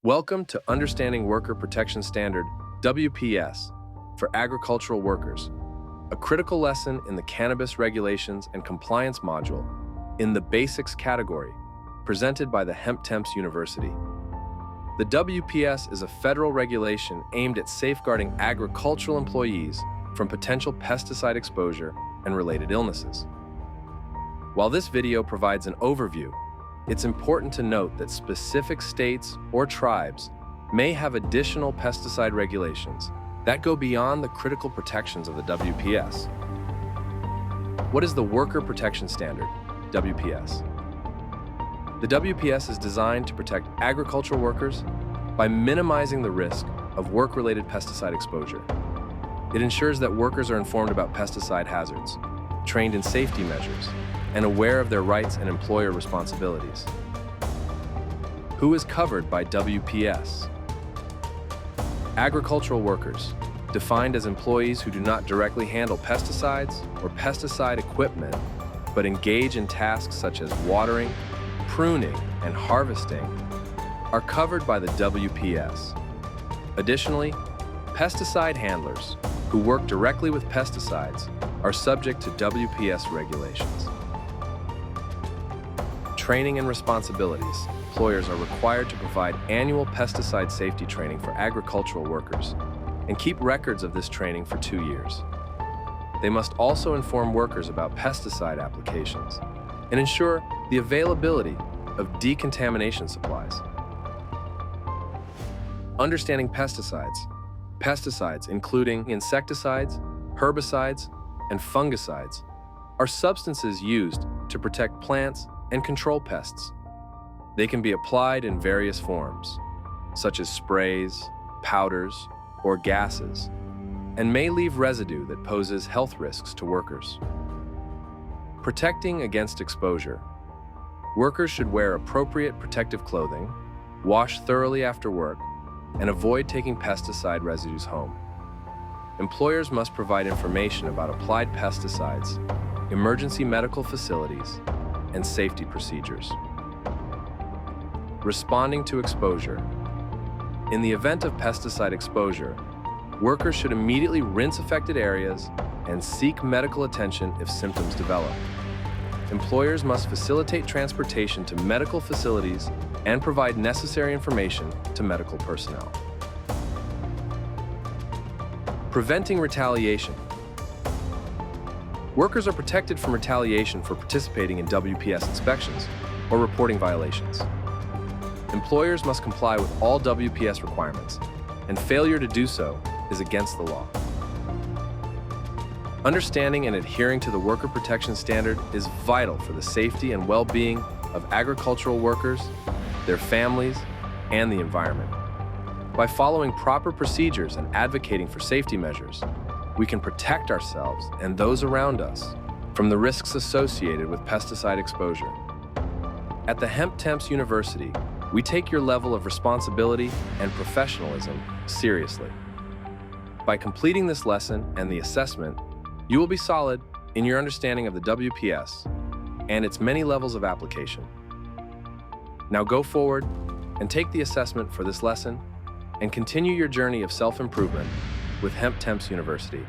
Welcome to Understanding Worker Protection Standard, WPS, for agricultural workers, a critical lesson in the Cannabis Regulations and Compliance module in the Basics category, presented by the Hemp Temps University. The WPS is a federal regulation aimed at safeguarding agricultural employees from potential pesticide exposure and related illnesses. While this video provides an overview, it's important to note that specific states or tribes may have additional pesticide regulations that go beyond the critical protections of the WPS. What is the Worker Protection Standard, WPS? The WPS is designed to protect agricultural workers by minimizing the risk of work-related pesticide exposure. It ensures that workers are informed about pesticide hazards, trained in safety measures, and aware of their rights and employer responsibilities. Who is covered by WPS? Agricultural workers, defined as employees who do not directly handle pesticides or pesticide equipment, but engage in tasks such as watering, pruning, and harvesting, are covered by the WPS. Additionally, pesticide handlers who work directly with pesticides are subject to WPS regulations. Training and responsibilities. Employers are required to provide annual pesticide safety training for agricultural workers and keep records of this training for 2 years. They must also inform workers about pesticide applications and ensure the availability of decontamination supplies. Understanding pesticides. Pesticides, including insecticides, herbicides, and fungicides, are substances used to protect plants and control pests. They can be applied in various forms, such as sprays, powders, or gases, and may leave residue that poses health risks to workers. Protecting against exposure. Workers should wear appropriate protective clothing, wash thoroughly after work, and avoid taking pesticide residues home. Employers must provide information about applied pesticides, emergency medical facilities, and safety procedures. Responding to exposure. In the event of pesticide exposure, workers should immediately rinse affected areas and seek medical attention if symptoms develop. Employers must facilitate transportation to medical facilities and provide necessary information to medical personnel. Preventing retaliation. Workers are protected from retaliation for participating in WPS inspections or reporting violations. Employers must comply with all WPS requirements, and failure to do so is against the law. Understanding and adhering to the Worker Protection Standard is vital for the safety and well-being of agricultural workers, their families, and the environment. By following proper procedures and advocating for safety measures, we can protect ourselves and those around us from the risks associated with pesticide exposure. At the Hemp Temps University, we take your level of responsibility and professionalism seriously. By completing this lesson and the assessment, you will be solid in your understanding of the WPS and its many levels of application. Now go forward and take the assessment for this lesson and continue your journey of self-improvement with Hemp Temps University.